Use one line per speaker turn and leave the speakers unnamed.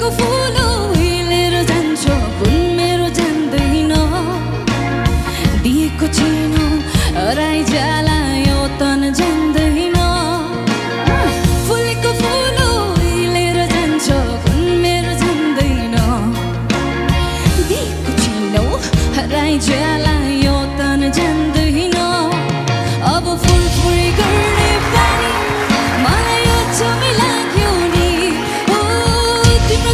फुलेको फुल हिलेर जान्छ कुन मेरो जान्दैन दिएको चिनो हराइ जाला यो तन जान्दैन फुलेको फुल हिलेर जान्छ कुन मेरो जान्दैन दिएको चिनो हराइ जाला यो तन जान्दैन अब फुलफुरी गर्ने बानी मलाई यो झमै लाग्यो नि ओ तिम्रो